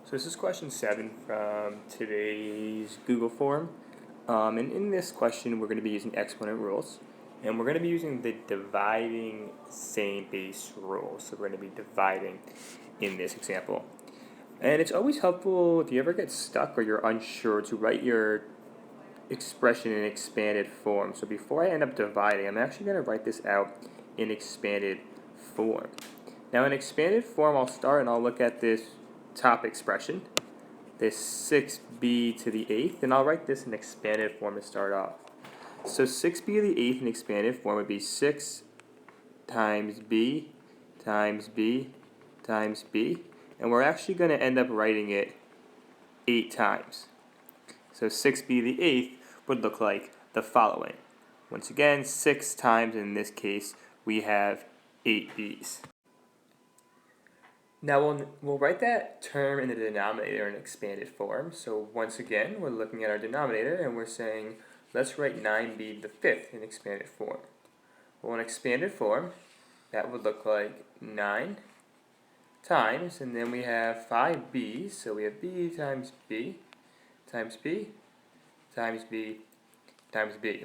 So this is question 7 from today's Google form. And in this question, we're going to be using exponent rules. And we're going to be using the dividing same base rule. So we're going to be dividing in this example. And it's always helpful if you ever get stuck or you're unsure to write your expression in expanded form. So before I end up dividing, I'm actually going to write this out in expanded form. Now in expanded form, I'll start and I'll look at this top expression, this 6b to the 8th, and I'll write this in expanded form to start off. So 6b to the 8th in expanded form would be 6 times b times b times b, and we're actually going to end up writing it 8 times. So 6b to the 8th would look like the following. Once again, 6 times, in this case, we have 8 b's. Now we'll write that term in the denominator in expanded form. So once again, we're looking at our denominator and we're saying, let's write 9b to the 5th in expanded form. Well, in expanded form, that would look like 9 times, and then we have 5 b's, so we have b times b times b times b times b.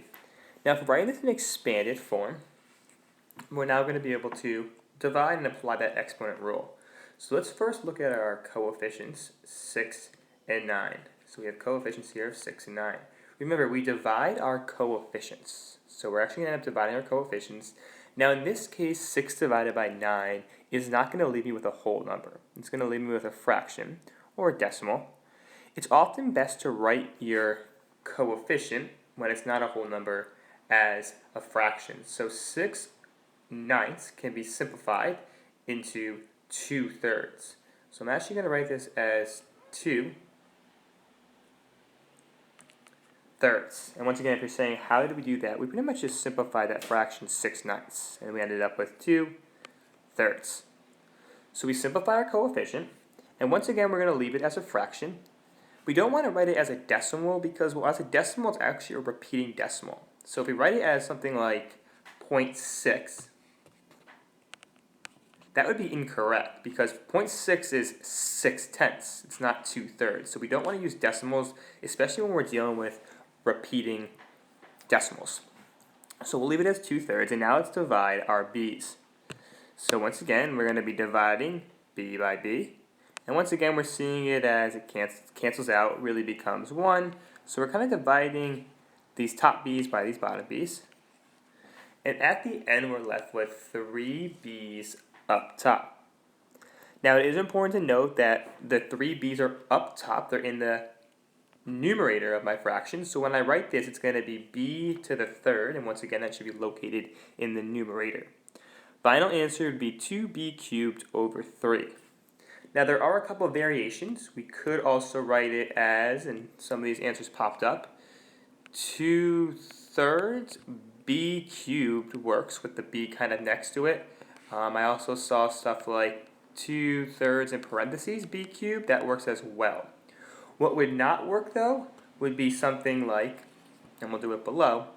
Now for writing this in expanded form, we're now going to be able to divide and apply that exponent rule. So let's first look at our coefficients, 6 and 9. So we have coefficients here of 6 and 9. Remember, we divide our coefficients. So we're actually going to end up dividing our coefficients. Now in this case, 6 divided by 9 is not going to leave me with a whole number. It's going to leave me with a fraction or a decimal. It's often best to write your coefficient, when it's not a whole number, as a fraction. So 6/9 can be simplified into 2/3. So I'm actually going to write this as 2/3. And once again, if you're saying, how did we do that? We pretty much just simplified that fraction 6/9, and we ended up with 2/3. So we simplify our coefficient, and once again, we're going to leave it as a fraction. We don't want to write it as a decimal because, well, as a decimal, it's actually a repeating decimal. So if we write it as something like 0.6, that would be incorrect because 0.6 is 6/10. It's not 2/3. So we don't want to use decimals, especially when we're dealing with repeating decimals. So we'll leave it as 2/3, and now let's divide our b's. So once again, we're going to be dividing b by b. And once again, we're seeing it as it cancels out, really becomes 1. So we're kind of dividing these top b's by these bottom b's. And at the end, we're left with 3 b's up top. Now it is important to note that the 3 b's are up top. They're in the numerator of my fraction. So when I write this, it's going to be b to the 3rd. And once again, that should be located in the numerator. Final answer would be 2b cubed over 3. Now there are a couple of variations. We could also write it as, and some of these answers popped up, 2/3 b cubed works with the b kind of next to it. I also saw stuff like 2/3 in parentheses b cubed. That works as well. What would not work though would be something like, and we'll do it below,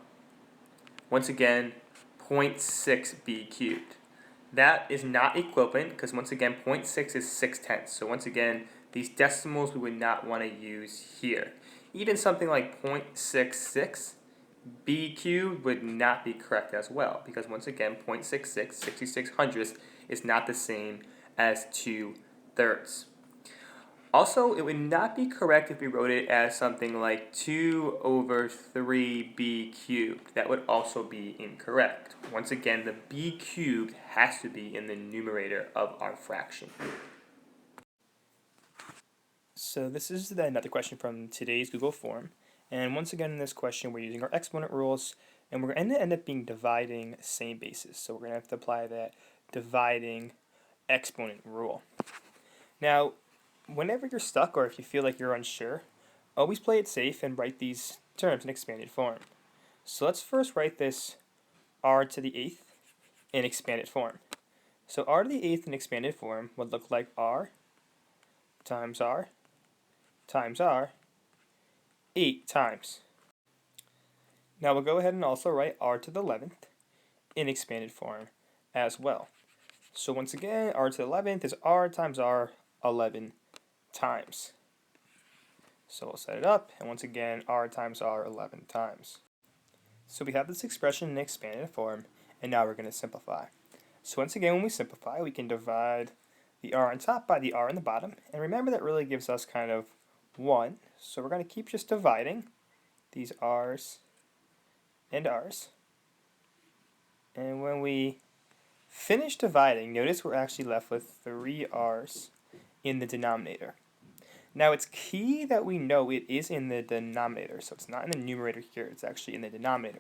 once again, 0.6 b cubed. That is not equivalent because once again 0.6 is 6/10. So once again, these decimals we would not want to use here. Even something like 0.66 b cubed would not be correct as well because once again 0.66, 66/100ths, is not the same as 2/3. Also, it would not be correct if we wrote it as something like 2/3b cubed. That would also be incorrect. Once again, the b cubed has to be in the numerator of our fraction. So this is another question from today's Google form. And once again, in this question, we're using our exponent rules, and we're going to end up being dividing same bases. So we're going to have to apply that dividing exponent rule. Now, whenever you're stuck or if you feel like you're unsure, always play it safe and write these terms in expanded form. So let's first write this r to the 8th in expanded form. So r to the 8th in expanded form would look like r times r times r 8 times. Now we'll go ahead and also write r to the 11th in expanded form as well. So once again, r to the 11th is r times r 11 times. So we'll set it up, and once again, r times r 11 times. So we have this expression in expanded form, and now we're going to simplify. So once again, when we simplify, we can divide the r on top by the r on the bottom, and remember that really gives us kind of 1, so we're going to keep just dividing these r's and r's. And when we finish dividing, notice we're actually left with 3 r's in the denominator. Now it's key that we know it is in the denominator, so it's not in the numerator here, it's actually in the denominator.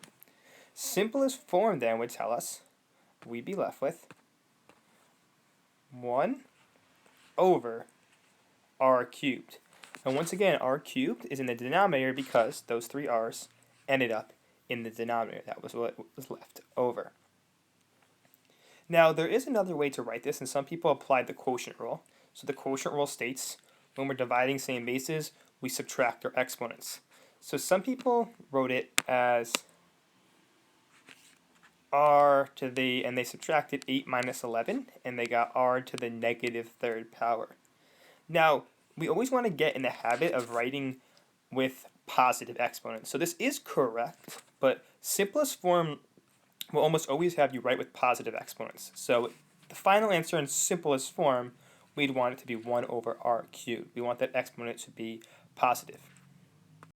Simplest form then would tell us we'd be left with 1 over r cubed. And once again, r cubed is in the denominator because those 3 r's ended up in the denominator. That was what was left over. Now there is another way to write this, and some people applied the quotient rule. So the quotient rule states when we're dividing same bases, we subtract our exponents. So some people wrote it as r to the, and they subtracted 8 minus 11, and they got r to the negative third power. Now, we always want to get in the habit of writing with positive exponents. So this is correct, but simplest form will almost always have you write with positive exponents. So the final answer in simplest form, we'd want it to be 1 over r cubed. We want that exponent to be positive.